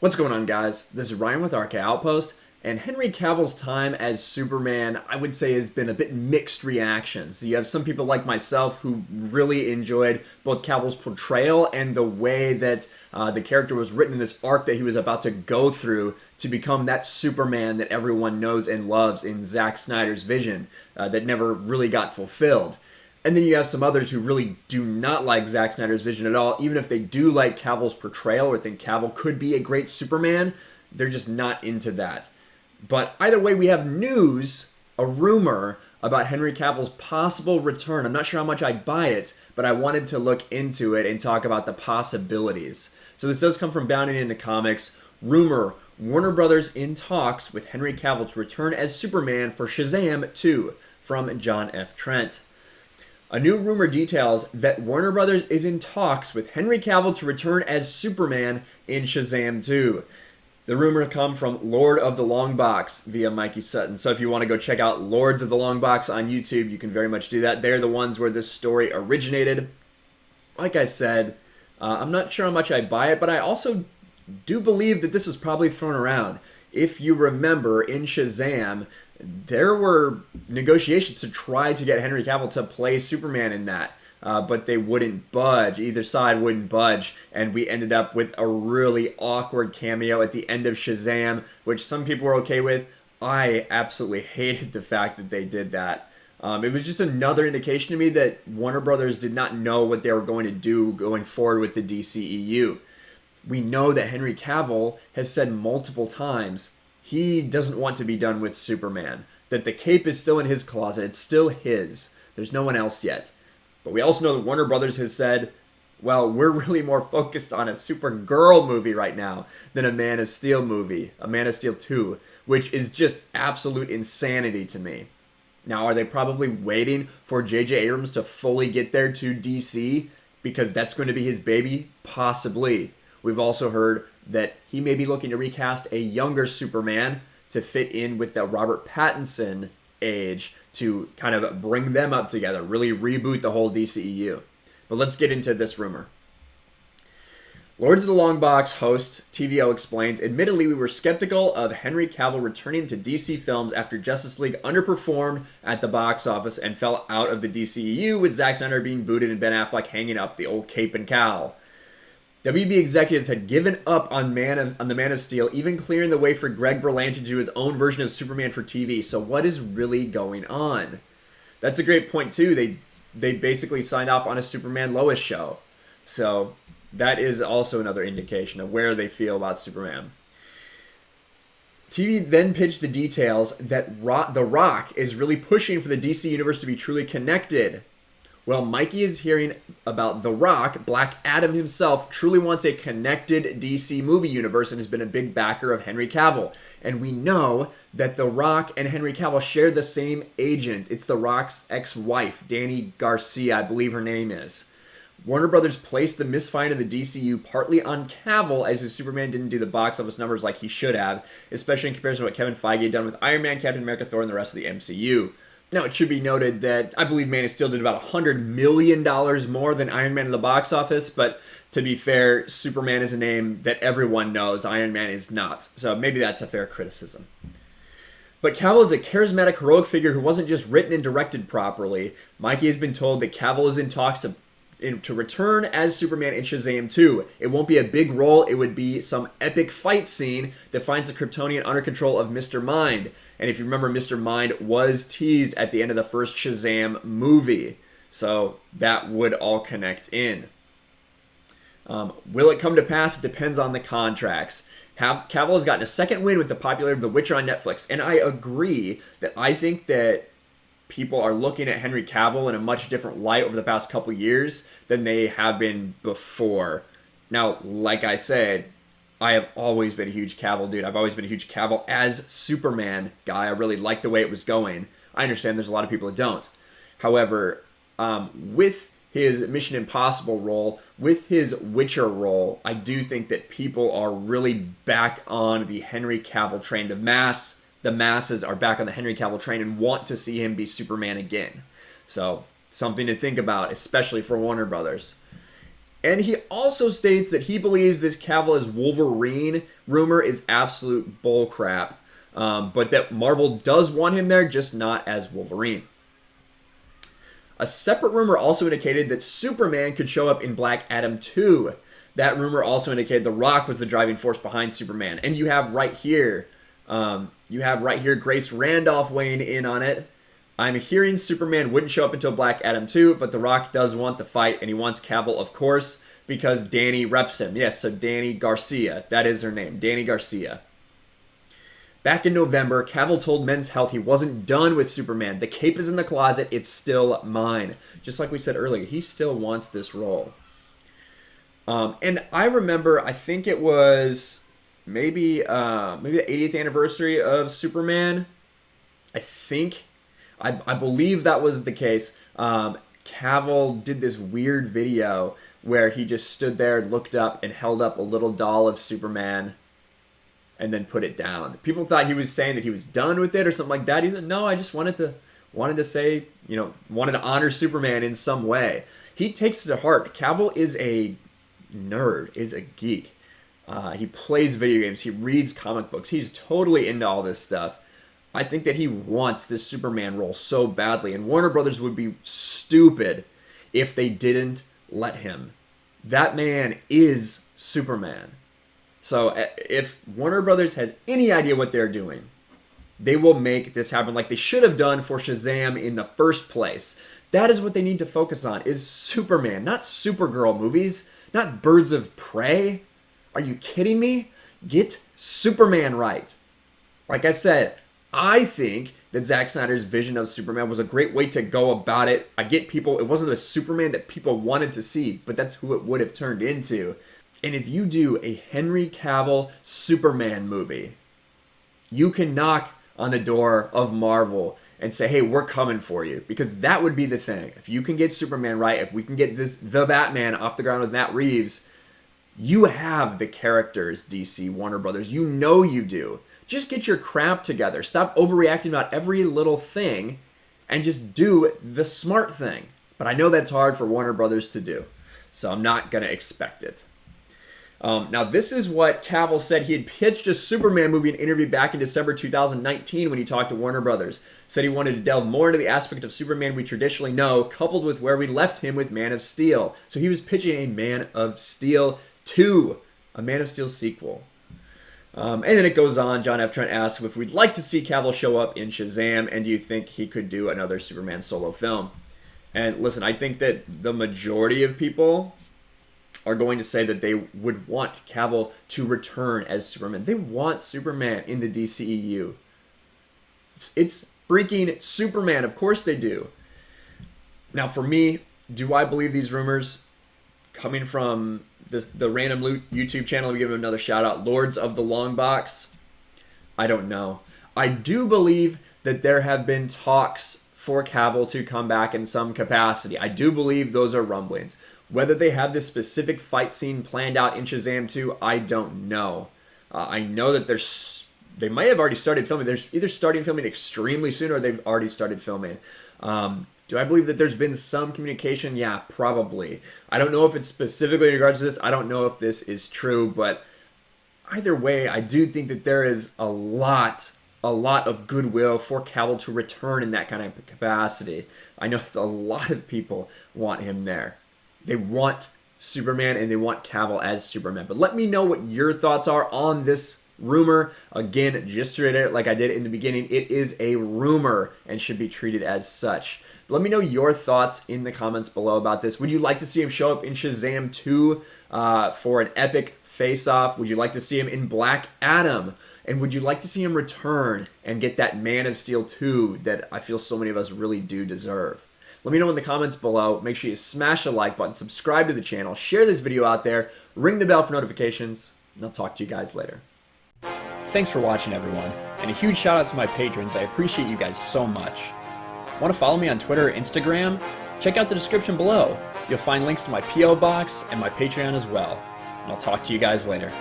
What's going on, guys? This is Ryan with RK Outpost, and Henry Cavill's time as Superman, I would say, has been a bit mixed reactions. You have some people like myself who really enjoyed both Cavill's portrayal and the way that the character was written in this arc that he was about to go through to become that Superman that everyone knows and loves in Zack Snyder's vision that never really got fulfilled. And then you have some others who really do not like Zack Snyder's vision at all. Even if they do like Cavill's portrayal or think Cavill could be a great Superman, they're just not into that. But either way, we have news, a rumor, about Henry Cavill's possible return. I'm not sure how much I buy it, but I wanted to look into it and talk about the possibilities. So this does come from Bounding Into Comics. Rumor, Warner Brothers in talks with Henry Cavill to return as Superman for Shazam 2, from John F. Trent. A new rumor details that Warner Brothers is in talks with Henry Cavill to return as Superman in Shazam 2. The rumor come from Lord of the Long Box via Mikey Sutton. So if you want to go check out Lords of the Long Box on YouTube, you can very much do that. They're the ones where this story originated. Like I said, I'm not sure how much I buy it, but I also do believe that this was probably thrown around. If you remember, in Shazam, there were negotiations to try to get Henry Cavill to play Superman in that, but they wouldn't budge. Either side wouldn't budge, and we ended up with a really awkward cameo at the end of Shazam, which some people were okay with. I absolutely hated the fact that they did that. It was just another indication to me that Warner Brothers did not know what they were going to do going forward with the DCEU. We know that Henry Cavill has said multiple times he doesn't want to be done with Superman, that the cape is still in his closet, it's still his. There's no one else yet. But we also know that Warner Brothers has said, well, we're really more focused on a Supergirl movie right now than a Man of Steel movie, a Man of Steel 2, which is just absolute insanity to me. Now, are they probably waiting for J.J. Abrams to fully get there to DC because that's going to be his baby? Possibly. We've also heard that he may be looking to recast a younger Superman to fit in with the Robert Pattinson age to kind of bring them up together, really reboot the whole DCEU. But let's get into this rumor. Lords of the Long Box host TVO explains, admittedly, we were skeptical of Henry Cavill returning to DC films after Justice League underperformed at the box office and fell out of the DCEU, with Zack Snyder being booted and Ben Affleck hanging up the old cape and cowl. WB executives had given up on the Man of Steel, even clearing the way for Greg Berlanti to do his own version of Superman for TV. So what is really going on? That's a great point, too. They basically signed off on a Superman Lois show. So that is also another indication of where they feel about Superman. TV then pitched the details that The Rock is really pushing for the DC universe to be truly connected. Well, Mikey is hearing about The Rock. Black Adam himself truly wants a connected DC movie universe and has been a big backer of Henry Cavill. And we know that The Rock and Henry Cavill share the same agent. It's The Rock's ex-wife, Dani Garcia, I believe her name is. Warner Brothers placed the misfiring of the DCU partly on Cavill, as his Superman didn't do the box office numbers like he should have, especially in comparison to what Kevin Feige had done with Iron Man, Captain America, Thor, and the rest of the MCU. Now, it should be noted that I believe Man of Steel did about $100 million more than Iron Man in the box office, but to be fair, Superman is a name that everyone knows. Iron Man is not. So maybe that's a fair criticism. But Cavill is a charismatic, heroic figure who wasn't just written and directed properly. Mikey has been told that Cavill is in talks to return as Superman in Shazam 2. It won't be a big role. It would be some epic fight scene that finds the Kryptonian under control of Mr. Mind. And if you remember, Mr. Mind was teased at the end of the first Shazam movie. So that would all connect in. Will it come to pass? It depends on the contracts. Cavill has gotten a second win with the popularity of The Witcher on Netflix. And I agree that I think that people are looking at Henry Cavill in a much different light over the past couple years than they have been before. Now, like I said, I have always been a huge Cavill dude. I've always been a huge Cavill as Superman guy. I really liked the way it was going. I understand there's a lot of people that don't. However, with his Mission Impossible role, with his Witcher role, I do think that people are really back on the Henry Cavill train. The masses are back on the Henry Cavill train and want to see him be Superman again. So, something to think about, especially for Warner Brothers. And he also states that he believes this Cavill as Wolverine rumor is absolute bullcrap, but that Marvel does want him there, just not as Wolverine. A separate rumor also indicated that Superman could show up in Black Adam 2. That rumor also indicated The Rock was the driving force behind Superman. And you have right here Grace Randolph weighing in on it. I'm hearing Superman wouldn't show up until Black Adam 2, but The Rock does want the fight, and he wants Cavill, of course, because Danny reps him. Yes, so Danny Garcia. That is her name, Danny Garcia. Back in November, Cavill told Men's Health he wasn't done with Superman. The cape is in the closet. It's still mine. Just like we said earlier, he still wants this role. And I remember, I think it was maybe the 80th anniversary of Superman. I believe that was the case. Cavill did this weird video where he just stood there, looked up, and held up a little doll of Superman and then put it down. People thought he was saying that he was done with it or something like that. He said, no, I just wanted to say, wanted to honor Superman in some way. He takes it to heart. Cavill is a nerd, is a geek. He plays video games. He reads comic books. He's totally into all this stuff. I think that he wants this Superman role so badly, and Warner Brothers would be stupid if they didn't let him. That man is Superman. So if Warner Brothers has any idea what they're doing, they will make this happen like they should have done for Shazam in the first place. That is what they need to focus on, is Superman, not Supergirl movies, not Birds of Prey. Are you kidding me? Get Superman right. Like I said, I think that Zack Snyder's vision of Superman was a great way to go about it. I get people, it wasn't the Superman that people wanted to see, but that's who it would have turned into. And if you do a Henry Cavill Superman movie, you can knock on the door of Marvel and say, hey, we're coming for you. Because that would be the thing. If you can get Superman right, if we can get the Batman off the ground with Matt Reeves, you have the characters, DC, Warner Brothers. You know you do. Just get your crap together. Stop overreacting about every little thing and just do the smart thing. But I know that's hard for Warner Brothers to do. So I'm not going to expect it. Now, this is what Cavill said. He had pitched a Superman movie in an interview back in December 2019 when he talked to Warner Brothers. Said he wanted to delve more into the aspect of Superman we traditionally know, coupled with where we left him with Man of Steel. So he was pitching a Man of Steel 2, a Man of Steel sequel. And then it goes on. John F. Trent asks if we'd like to see Cavill show up in Shazam, and do you think he could do another Superman solo film? And listen, I think that the majority of people are going to say that they would want Cavill to return as Superman. They want Superman in the DCEU. It's freaking Superman. Of course they do. Now, for me, do I believe these rumors coming from the random loot YouTube channel? We give him another shout out, Lords of the Long Box. I don't know. I do believe that there have been talks for Cavill to come back in some capacity. I do believe those are rumblings. Whether they have this specific fight scene planned out in Shazam 2, I don't know. I know that they might have already started filming. They're either starting filming extremely soon or they've already started filming. Do I believe that there's been some communication? Yeah, probably. I don't know if it's specifically in regards to this. I don't know if this is true, but either way, I do think that there is a lot of goodwill for Cavill to return in that kind of capacity. I know that a lot of people want him there. They want Superman and they want Cavill as Superman. But let me know what your thoughts are on this rumor. Again, just to reiterate, like I did in the beginning, it is a rumor and should be treated as such. Let me know your thoughts in the comments below about this. Would you like to see him show up in Shazam 2 for an epic face-off? Would you like to see him in Black Adam? And would you like to see him return and get that Man of Steel 2 that I feel so many of us really do deserve? Let me know in the comments below. Make sure you smash the like button, subscribe to the channel, share this video out there, ring the bell for notifications, and I'll talk to you guys later. Thanks for watching, everyone, and a huge shout out to my patrons. I appreciate you guys so much. Want to follow me on Twitter or Instagram? Check out the description below. You'll find links to my P.O. box and my Patreon as well. And I'll talk to you guys later.